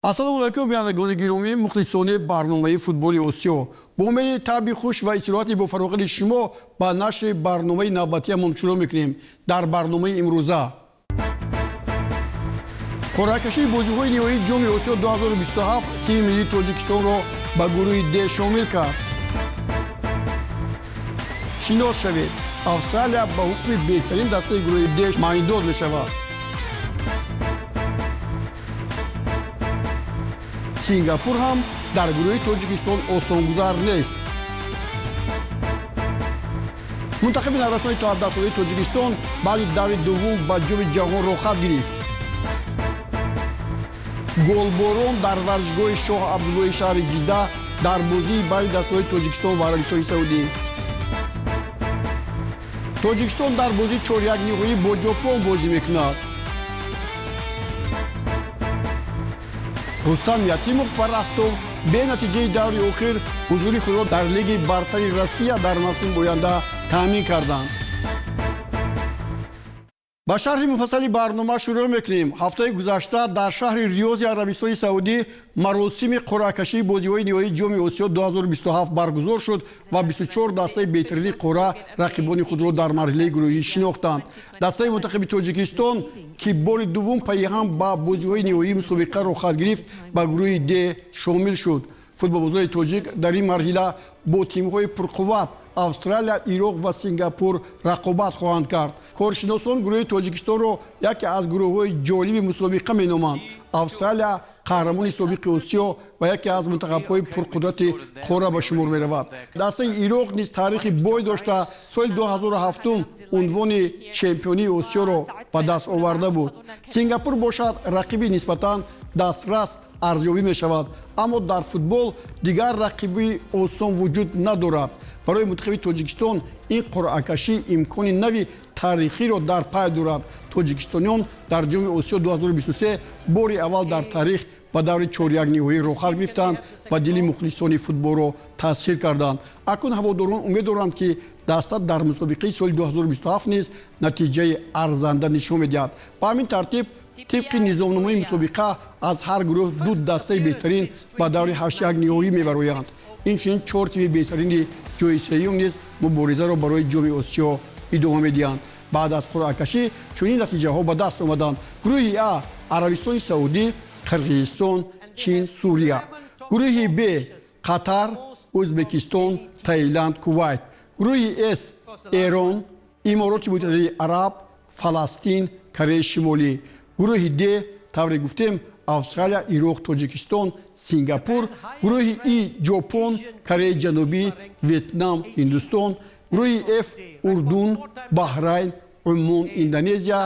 Assalomu alaykum biyandagoni giromi muxlisoni барномаи футболи Осиё. Бо умеди таби хуш ва итилоати бо фароғати шумо ба нашри барномаи навбатиамон шурӯъ мекунем. Дар барномаи имрӯза қуръакашии бозиҳои ниҳоии ҷоми Осиё 2027 тими миллии Тоҷикистонро ба гурӯҳи Д шомил кард. Шинос шавед, Австралия ба ҳукми беҳтарин дастаи гурӯҳи Д маънидод мешавад. Сингапур ҳам дар гурӯҳи Тоҷикистон осонгузар нест. Мунтахаби наврасони то 17 солаи Тоҷикистон баъди даври дуввум ба ҷоми ҷаҳонро хат гирифт. Голборон дар варзишгоҳи Шоҳ Абдуллои шаҳри Ҷидда дар бозии байни дастаҳои Тоҷикистон ва Арабистони Саудӣ. Тоҷикистон дар бозии 4-1 ниҳоӣ бо Ҷопон бозӣ мекунад. Рустам Ятимов ва Ростов бе натиҷаи даври охир ҳузури худро дар лиги бартари Россия дар мавсими оянда таъмин карданд. ба шарҳи муфассали барнома шурӯъ мекунем. Ҳафтаи гузашта дар шаҳри Риёзи Арабистони Саудӣ маросими қуръакашии бозиҳои ниҳоии ҷоми Осиё 2027 баргузор шуд ва 24 дастаи беҳтарини қуръа рақибони худро дар марҳилаи гурӯҳӣ шинохтанд. Дастаи мунтахаби Тоҷикистон, ки бори дуввум пайҳам ба бозиҳои ниҳоии мусобиқаро хат гирифт, ба гурӯҳи Д шомил шуд. Футболбозони тоҷик дар ин марҳила бо тимҳои пурқувват Австралия, Ироқ ва Сингапур рақобат хоҳанд кард. Коршиносон гурӯҳи Тоҷикистонро яке аз гурӯҳҳои ҷолиби мусобиқа меноманд. Австралия қаҳрамони собиқи Осиё ва яке аз мунтахабҳои пурқудрати қора ба шумор меравад. Дастаи Ироқ низ таърихи бой дошта соли 2007 унвони чемпионии Осиёро ба даст оварда буд. Сингапур бошад рақиби нисбатан дастрас арзёбӣ мешавад, аммо дар футбол дигар рақиби осон вуҷуд надорад. Барои мунтахаби Тоҷикистон ин қуръакашӣ имкони нави таърихиро дар пай дорад. Тоҷикистониён дар ҷоми Осиё 2023 бори аввал дар таърих ба даври 4-1 ниҳоиро хат гирифтанд ва дили мухлисони футболро тасхир карданд. Акнун ҳаводорон умед доранд, ки даста дар мусобиқаи соли 2027 низ натиҷаи арзанда нишон медиҳад. Ба ҳамин тартиб тибқи низомномаи мусобиқа аз ҳар гурӯҳ ду дастаи беҳтарин ба даври 8-1 ниҳоӣ мебароянд. Инчунин 4 тими беҳтарини ҷои сеюм низ муборизаро барои ҷоми Осиё идома медиҳанд. баъд аз қуръакашӣ чунин натиҷаҳо ба даст омаданд. Гурӯҳи А Арабистони Саудӣ, Қирғизистон, Чин, Сурия. Гурӯҳи Б Қатар, Ӯзбекистон, Таиланд, Кувайт. Гурӯҳи С Эрон, Имороти Муттаҳидаи Араб, Фаластин, Кореяи Шимолӣ. Гурӯҳи Д тавре гуфтем Австралия, Ироқ, Тоҷикистон, Сингапур. Гурӯҳи И Ҷопон, Кореяи Ҷанубӣ, Ветнам, Ҳиндустон. Гурӯҳи Ф Урдун, Баҳрайн, Умон, Индонезия.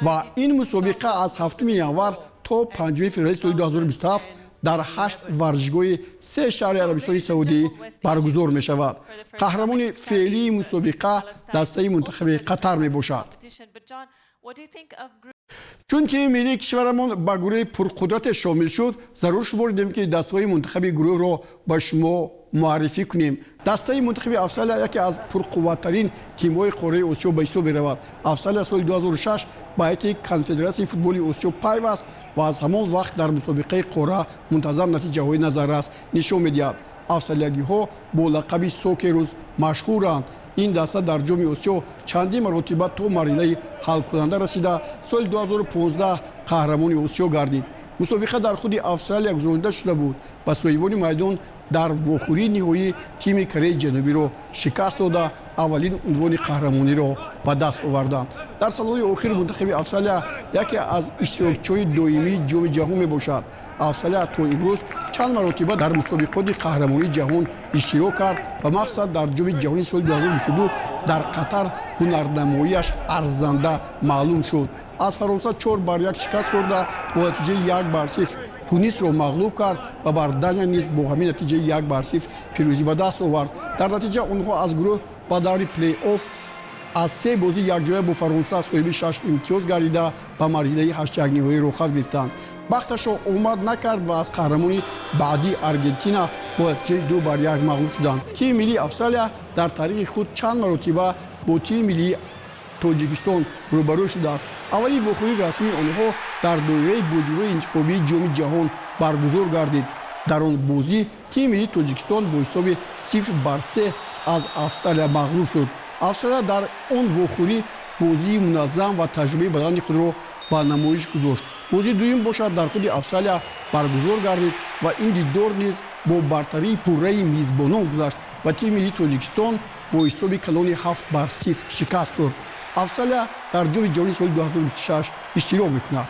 Ва ин мусобиқа аз 7 январ то 5 феврали соли 2027 дар 8 варзишгоҳи 3 шаҳри Арабистони Саудӣ баргузор мешавад. Қаҳрамони феълии мусобиқа дастаи мунтахаби Қатар мебошад. Чун тими миллии кишварамон ба гурӯҳи пурқудрате шомил шуд, зарур шумор дидем, ки дастаҳои мунтахаби гурӯҳро ба шумо муаррифӣ кунем. Дастаи мунтахаби Австралия яке аз пурқувваттарин тимҳои қораи Осиё ба ҳисоб меравад. Австралия соли 2006 ба ҳайати Конфедератсияи футболи Осиё пайваст ва аз ҳамон вақт дар мусобиқаи қора мунтазам натиҷаҳои назаррас нишон медиҳад. Австралиягиҳо бо лақаби Сокерус машҳуранд. Ин даста дар ҷоми Осиё чандин маротиба то марҳилаи ҳалкунанда расида соли 2015 қаҳрамони Осиё гардид. мусобиқа дар худи Австралия гузаронида шуда буд. Ба соҳибони майдон дар вохӯрии ниҳоӣ тими Кореяи Ҷанубиро шикаст дода аввалин унвони қаҳрамониро ба даст оварданд. Дар салҳои охир мунтахаби Австралия яке аз иштирокчиҳои доимии ҷоми ҷаҳон мебошад. Австралия то имрӯз чанд маротиба дар мусобиқоти қаҳрамонии ҷаҳон иштирок кард ва махсусан дар ҷоми ҷаҳони соли 2022 дар Қатар ҳунарнамоияш арзанда маълум шуд. аз Фаронса 4-1 шикаст хӯрда бо натиҷаи 1-0 Тунисро мағлуб кард ва бар Дания низ бо ҳамин натиҷаи 1-0 пирӯзӣ ба даст овард. Дар натиҷа онҳо аз гурӯҳ ба даври плей-офф аз 3 бозӣ якҷоя бо Фаронса соҳиби 6 имтиёз гардида ба марҳилаи 8-1 ниҳоиро хат гирифтанд. бахташро омад накард ва аз қаҳрамони баъдии Аргентина бо натиҷаи 2-1 мағлуб шуданд. Тими миллии Австралия дар таърихи худ чанд маротиба бо тими миллии Тоҷикистон рӯбарӯ шудааст. Аввалин вохӯрии расмии онҳо дар доираи боҷиҳои интихобии ҷоми ҷаҳон баргузор гардид. дар он бозӣ тими миллии Тоҷикистон бо ҳисоби 0-3 аз Австралия мағлуб шуд. Австралия дар он вохӯрӣ бозии муназзам ва таҷрибаи баланди худро ба намоиш гузошт. бозии дуюм бошад дар худи Австралия баргузор гардид ва ин дидор низ бо бартарии пурраи мизбонон гузашт ва тими миллии Тоҷикистон бо ҳисоби калони 7-0 шикаст хӯрд. Австралия дар ҷоми ҷаҳонии соли 2026 иштирок мекунад.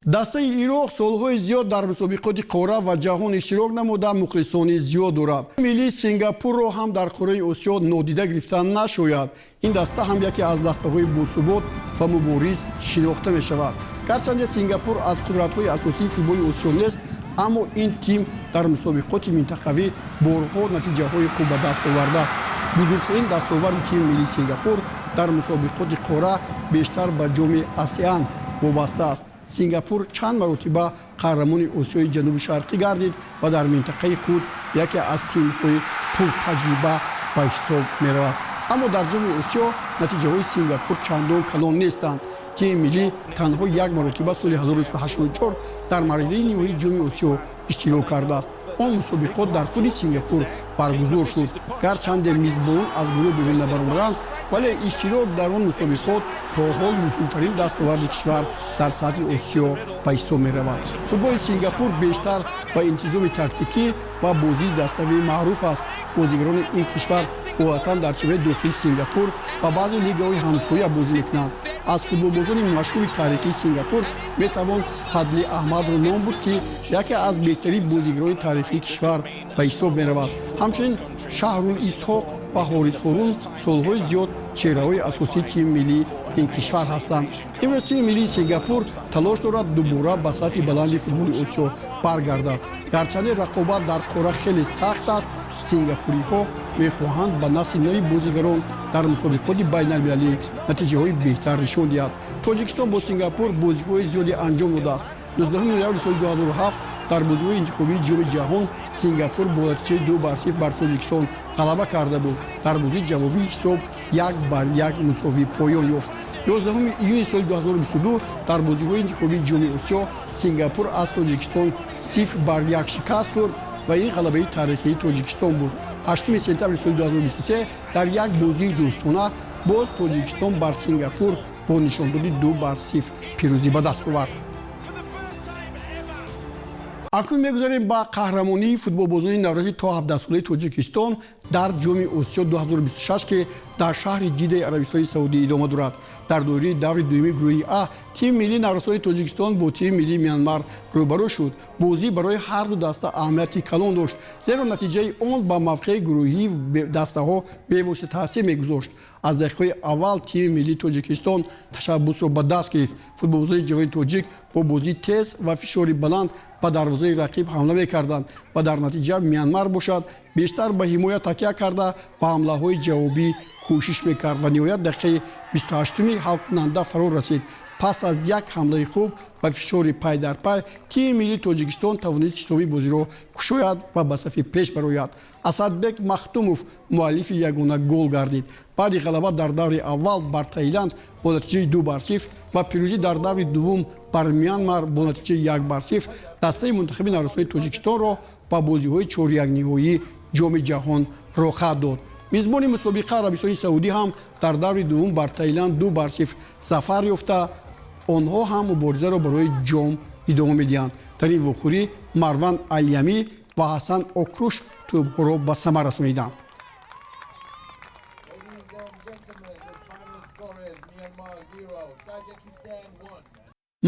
дастаи Ироқ солҳои зиёд дар мусобиқоти қора ва ҷаҳон иштирок намуда мухлисони зиёд дорад. миллии Сингапурро ҳам дар қораи Осиё нодида гирифта нашояд. ин даста ҳам яке аз дастаҳои босубот ва мубориз шинохта мешавад. гарчанде Сингапур аз қудратҳои асосии футболи Осиё нест, аммо ин тим дар мусобиқоти минтақавӣ борҳо натиҷаҳои хуб ба даст овардааст. бузургтарин дастоварди тими миллии Сингапур дар мусобиқоти қора бештар ба ҷоми ASEAN вобаста аст. Сингапур чанд маротиба қаҳрамони Осиёи ҷануби шарқӣ гардид ва дар минтақаи худ яке аз тимҳои пуртаҷриба ба ҳисоб меравад. аммо дар ҷоми Осиё натиҷаҳои Сингапур чандон калон нестанд. тими миллӣ танҳо як маротиба соли 1984 дар марҳилаи ниҳоии ҷоми Осиё иштирок кардааст. он мусобиқот дар худи Сингапур баргузор шуд. гарчанде мизбонон аз гурӯҳ берун набаромаданд, вале иштирок дар он мусобиқот то ҳол муҳимтарин дастоварди кишвар дар сатҳи Осиё ба ҳисоб меравад. футболи Сингапур бештар ба интизоми тактикӣ ва бозии даставӣ маъруф аст. бозигарони ин кишвар одатан дар чемпионати дохили Сингапур ва баъзе лигаҳои ҳамсоя бозӣ мекунанд. аз футболбозони машҳури таърихии Сингапур метавон Фадли Аҳмадро ном бурд, ки яке аз беҳтарин бозигарони таърихии кишвар ба ҳисоб меравад. ҳамчунин Шаҳрул Исҳоқ ва Ҳорис Ҳорун солҳои зиёд чеҳраҳои асосии тими миллии ин кишвар ҳастанд. имрӯз тими миллии Сингапур талош дорад дубора ба сатҳи баланди футболи Осиё баргардад. гарчанде рақобат дар қора хеле сахт аст, сингапуриҳо мехоҳанд ба насли нави бозигарон дар мусобиқоти байналмилалӣ натиҷаҳои беҳтар нишон диҳад. Тоҷикистон бо Сингапур бозиҳои зиёде анҷом додааст. 19 ноябри соли 2007 дар бозиҳои интихобии ҷоми ҷаҳон Сингапур бо натиҷаи 2-0 бар Тоҷикистон ғалаба карда буд. дар бозии ҷавобии ҳисоб 1-1 мусовӣ поён ёфт. 11 июни соли 2022 дар бозиҳои интихобии ҷоми Осиё Сингапур аз Тоҷикистон 0-1 шикаст хӯрд ва ин ғалабаи таърихии Тоҷикистон буд. 8 сентябри соли 2023 дар як бозии дӯстона боз Тоҷикистон бар Сингапур бо нишондоди 2-0 пирӯзӣ ба даст овард. акнун мегузарем ба қаҳрамонии футболбозони навраси то 17-солаи Тоҷикистон дар ҷоми Осиё 2026 ки дар шаҳри Ҷиддаи Арабистони Саудӣ идома дорад. дар доираи даври дуюми гурӯҳи А тими миллии наврасони Тоҷикистон бо тими миллии Мянмар рӯбарӯ шуд. бозӣ барои ҳар ду даста аҳамияти калон дошт, зеро натиҷаи он ба мавқеи гурӯҳии дастаҳо бевосита таъсир мегузошт. аз дақиқаҳои аввал тими миллии Тоҷикистон ташаббусро ба даст гирифт. футболбозони ҷавони тоҷик бо бозии тез ва фишори баланд ба дарвозаи рақиб ҳамла мекарданд ва дар натиҷа Мянмар бошад бештар ба ҳимоя такя карда ба ҳамлаҳои ҷавобӣ кӯшиш мекард ва ниҳоят дақиқаи 28 ҳалкунанда фаро расид. пас аз як ҳамлаи хуб ва фишори пай дар пай тими миллии Тоҷикистон тавонист ҳисоби бозиро кушояд ва ба сафи пеш барояд. Асадбек Махтумов муаллифи ягона гол гардид. баъди ғалаба дар даври аввал бар Таиланд бо натиҷаи 2-0 ва пирӯзӣ дар даври дуввум бар Мянмар бо натиҷаи 1-0 дастаи мунтахаби наврасони Тоҷикистонро ба бозиҳои чорякниҳоии ҷоми ҷаҳон роха дод. мизбони мусобиқа Арабистони Саудӣ ҳам дар даври дуввум бар Таиланд 2-0 зафар ёфта, онҳо ҳам муборизаро барои ҷом идома медиҳанд. дар ин вохӯрӣ Марван Алиямӣ ва Ҳасан Окруш тӯбҳоро ба самар расониданд.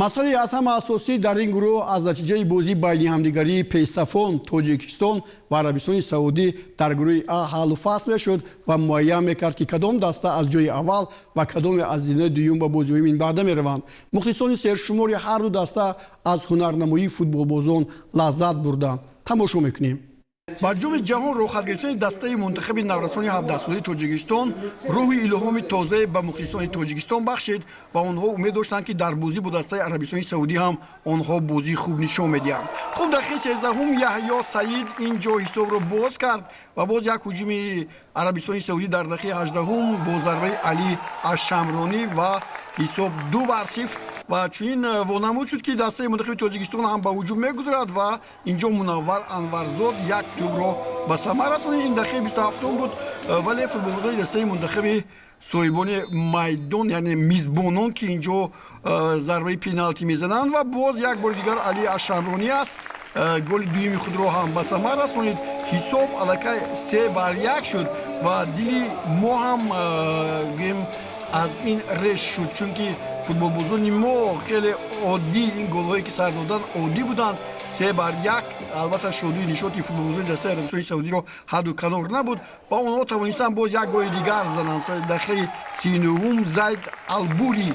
масъалаи аз ҳама асосӣ дар ин гурӯҳ аз натиҷаи бозии байни ҳамдигарии Пейсафон, Тоҷикистон ва Арабистони Саудӣ дар гурӯҳи А ҳаллу фасл мешуд ва муайян мекард, ки кадом даста аз ҷои аввал ва кадоме аз зинаи дуюм ба бозиҳои минбаъда мераванд. мухлисони сершумори ҳар ду даста аз ҳунарнамоии футболбозон лаззат бурданд. тамошо мекунем. ба ҷоми ҷаҳон роҳат гирифтани дастаи мунтахаби наврасони 17 солаи тоҷикистон рӯҳи илҳоми тозае ба мухлисони тоҷикистон бахшид ва онҳо умед доштанд ки дар бозӣ бо дастаи арабистони саудӣ ҳам онҳо бозии хуб нишон медиҳанд. хуб дақиқаи 13-ум яҳьё саид ин ҷо ҳисобро боз кард ва боз як ҳуҷуми арабистони саудӣ дар дақиқаи 18-ум бо зарбаи Али Ашшамронӣ ва ҳисоб 2-0 ва чунин вонамуд шуд ки дастаи мунтахаби тоҷикистон ҳам ба ҳуҷум мегузарад ва инҷо Мунаввар Анварзод як тӯбро ба самар расонид. Ин дақиқаи 27-ум буд, вале футболбозони дастаи мунтахаби соҳибони майдон яъне мизбонон ки инҷо зарбаи пеналти мезананд ва боз як бори дигар Али Ашшамронӣ аст голи дуюми худро ҳам ба самар расонид. ҳисоб аллакай 3-1 шуд ва дили мо ҳам гӯем аз ин реш шуд, чунки футболбозони мо хеле оддӣ ин голҳое ки сар доданд оддӣ буданд. 3-1 албатта шодии нишоти футболбозони дастаи арабистони саудиро ҳадду канор набуд ва онҳо тавонистанд боз як голи дигар зананд. дақиқаи 39-ум Зайд Албури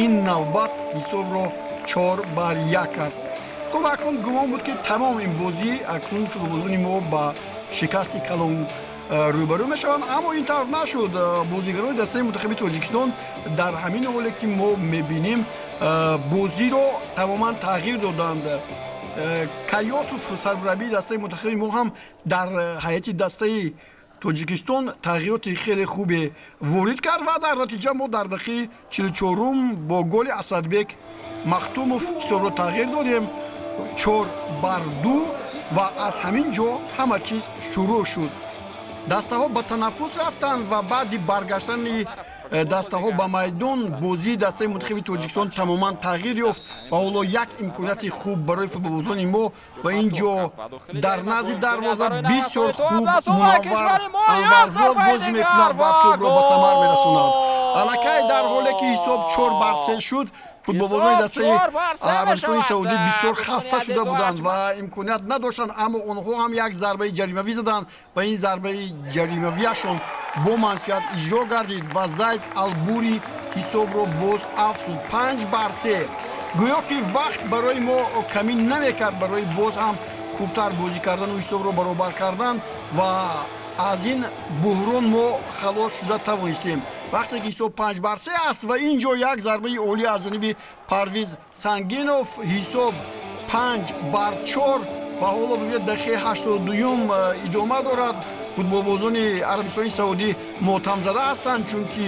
ин навбат ҳисобро 4-1 кард. хуб акнун гумон буд ки тамом ин бозӣ акнун футболбозони мо ба шикасти калон рӯбарӯ мешаванд, аммо ин тавр нашуд. бозигарони дастаи мунтахаби тоҷикистон дар ҳамин ҳоле ки мо мебинем бозиро тамоман тағйир доданд. Кайёсов сармураббии дастаи мунтахаби мо ҳам дар ҳайати дастаи тоҷикистон тағйироти хеле хубе ворид кард ва дар натиҷа мо дар дақиқаи 44-ум бо голи Асадбек Махтумов ҳисобро тағйир додем 4-2 ва аз ҳамин ҷо ҳама чиз шурӯъ шуд. дастаҳо ба танаффус рафтанд ва баъди баргаштани дастаҳо ба майдон бозии дастаи мунтахаби тоҷикистон тамоман тағйир ёфт ва ҳоло як имконияти хуб барои футболбозони мо ва ин ҷо дар назди дарвоза бисёр хуб Мунаввар Анварзод бозӣ мекунад ва тӯбро ба самар мерасонад. аллакай дар ҳоле ки ҳисоб 4-3 шуд, футболбозони дастаи арабистони саудӣ бисёр хаста шуда буданд ва имконият надоштанд, аммо онҳо ҳам як зарбаи ҷаримавӣ заданд ва ин зарбаи ҷаримавиашон бо манфиат иҷро гардид ва Зайд Албури ҳисобро боз афзуд 5-3. гӯё ки вақт барои мо камин намекард барои боз ҳам хубтар бозӣ кардану ҳисобро баробар кардан ва аз ин буҳрон мо халос шуда тавонистем. вақте ки ҳисоб 5-3 аст ва ин ҷо як зарбаи олӣ аз ҷониби Парвиз Сангинов ҳисоб 5-4 ва ҳоло бибинед дақиқаи 82-ум идома дорад. футболбозони арабистони саудӣ мотамзада ҳастанд, чунки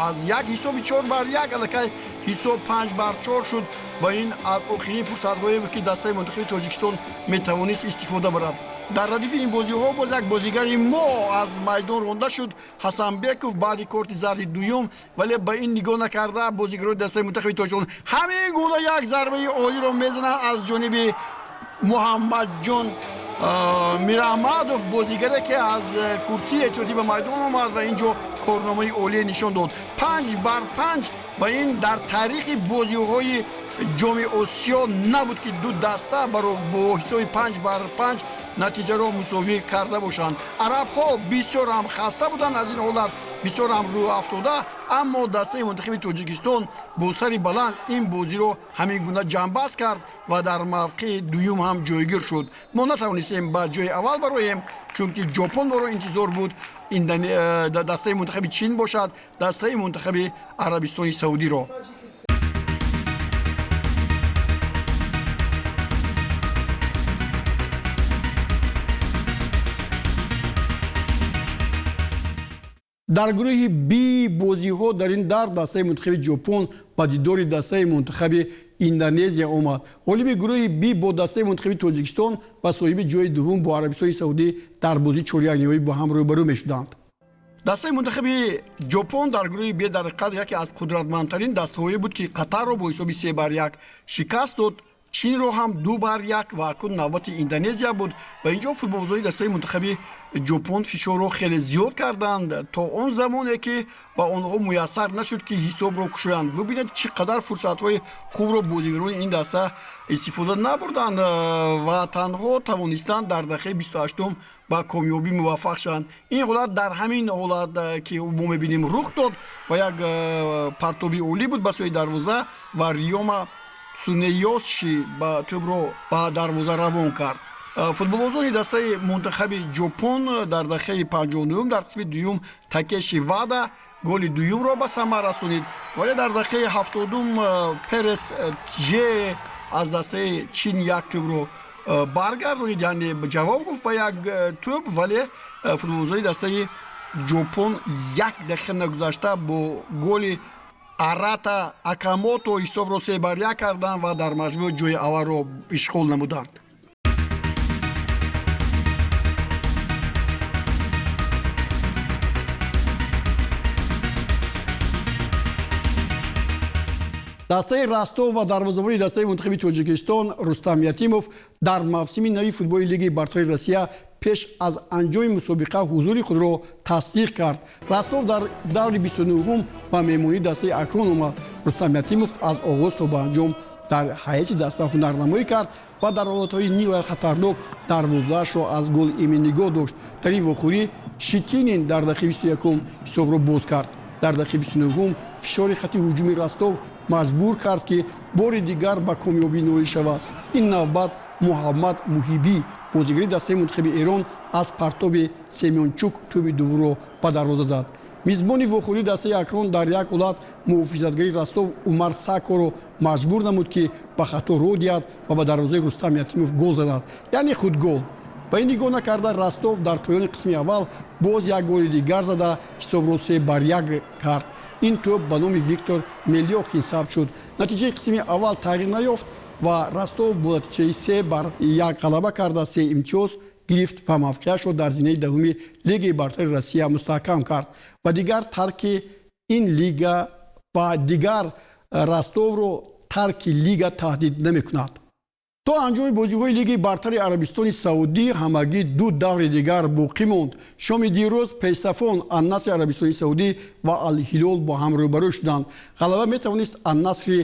аз як ҳисоби 4-1 аллакай ҳисоб 5-4 шуд ва ин аз охирин фурсатҳое буд ки дастаи мунтахаби тоҷикистон метавонист истифода барад. дар радифи ин бозиҳо боз як бозигари мо аз майдон ронда шуд, Ҳасанбеков баъди корти зарди дуюм, вале ба ин нигоҳ накарда бозигарони дастаи мунтахаби тоҷикистон ҳамин гуна як зарбаи олиро мезанад аз ҷониби Муҳаммадҷон Мираҳмадов, бозигаре ки аз курсии эҳтиётӣ ба майдон омад ва ин ҷо корномаи олие нишон дод 5-5 ва ин дар таърихи бозиҳои ҷоми Осиё набуд ки ду даста бо ҳисоби 5-5 натиҷаро мусовӣ карда бошанд. арабҳо бисёр ҳам хаста буданд аз ин ҳолат, бисёр ҳам рӯ афтода, аммо дастаи мунтахаби тоҷикистон бо сари баланд ин бозиро ҳамин гуна ҷамъбаст кард ва дар мавқеи дуюм ҳам ҷойгир шуд. мо натавонистем ба ҷои аввал бароем, чунки ҷопон моро интизор буд дастаи мунтахаби Чин бошад дастаи мунтахаби Арабистони Саудиро. дар гурӯҳи Би бозиҳо дар ин дар дастаи мунтахаби Ҷопон ба дидори дастаи мунтахаби Индонезия омад. ғолиби гурӯҳи Би бо дастаи мунтахаби Тоҷикистон ба соҳиби ҷои дуввум бо Арабистони Саудӣ дар бозии чорякниҳоӣ бо ҳам рӯбарӯ мешуданд. дастаи мунтахаби Ҷопон дар гурӯҳи Б дар ҳақиқат яке аз қудратмандтарин дастаҳое буд ки Қатарро бо ҳисоби 3-1 шикаст дод. Чинро ҳам 2-1 ва акун навбати Индонезия буд ва ин ҷо футболбозони дастаи мунтахаби Ҷопон фишорро хеле зиёд карданд то он замоне ки ба онҳо муяссар нашуд ки ҳисобро кушоянд. бубинед чӣ қадар фурсатҳои хубро бозигарони ин даста истифода набурданд ва танҳо тавонистанд дар дақиқаи 28-ум ба комёбӣ муваффақ шаванд. ин ҳолат дар ҳамин ҳолат ки мо мебинем рух дод ва як партоби олӣ буд ба соҳи дарвоза ва Риёма Сунеёсши ба тӯбро ба дарвоза равон кард. футболбозони дастаи мунтахаби ҷопон дар дақиқаи 59 дар қисми дуюм Такеши Вада голи дуюмро ба самар расонид, вале дар дақиқаи 70 Перес Тже аз дастаи Чин як тӯбро баргардонид, яъне ҷавоб гуфт ба як тӯб, вале футболбозони дастаи ҷопон як дақиқа нагузашта бо голи Арата Акамото ҳисобро 3-1 карданд ва дар маҷмӯъ ҷои аввалро ишғол намуданд. дастаи Ростов ва дарвозабони дастаи мунтахаби Тоҷикистон Рустам Ятимов дар мавсими нави футболи Лигаи бартари Россия пеш аз анҷоми мусобиқа ҳузури худро тасдиқ кард. Ростов дар даври 29 ба меҳмонии дастаи Акрон омад. Рустам Ятимов аз оғоз то ба анҷом дар ҳайати даста ҳунарнамоӣ кард ва дар ҳолатҳои нилай хатарнок дарвозаашро аз гол имин нигоҳ дошт. Дар ин вохӯрӣ Шитинин дар дақиқаи 21 ҳисобро боз кард. дар дақиқаи 29 фишори хати ҳуҷуми Ростов маҷбур кард ки бори дигар ба комёбӣ ноил шавад. ин навбат Муҳаммад Муҳибӣ бозигари дастаи мунтахаби Эрон аз партоби Семёнчук тӯби дуввумро ба дарвоза зад. мизбони вохӯрии дастаи Акрон дар як ҳолат муҳофизатгари Ростов Умар Сакоро маҷбур намуд ки ба хато роҳ диҳад ва ба дарвозаи Рустам Ятимов гол задад, яъне худгол. ба ин нигоҳ накарда Ростов дар поёни қисми аввал боз як голи дигар зада ҳисобро 3-1 кард. ин тӯб ба номи Виктор Мелёхин сабт шуд. натиҷаи қисми аввал тағйир наёфт ва Ростов бо натиҷаи 3-1 ғалаба карда 3 имтиёз гирифт ва мавқеашро дар зинаи даҳуми Лигаи бартари Россия мустаҳкам кард ва дигар тарки ин лига ва дигар Ростовро тарки лига таҳдид намекунад. то анҷоми бозиҳои Лигаи бартари Арабистони Саудӣ ҳамагӣ 2 даври дигар боқӣ монд. шоми дирӯз Пейсафон Ан-Насри Арабистони Саудӣ ва Ал-Ҳилол бо ҳам рӯбарӯ шуданд. ғалаба метавонист Ан-Насри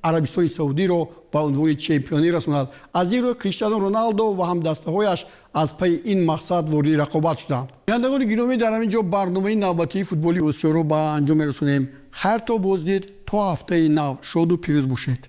Арабистони Саудиро ба унвони чемпионӣ расонад. аз ин рӯ Криштиану Роналдо ва ҳамдастаҳояш аз пайи ин мақсад ворди рақобат шуданд. бинандагони гиромӣ, дар ҳамин ҷо барномаи навбатии футболи Осиёро ба анҷом мерасонем. хайр то боздид, то ҳафтаи нав. шоду пирӯз бошед.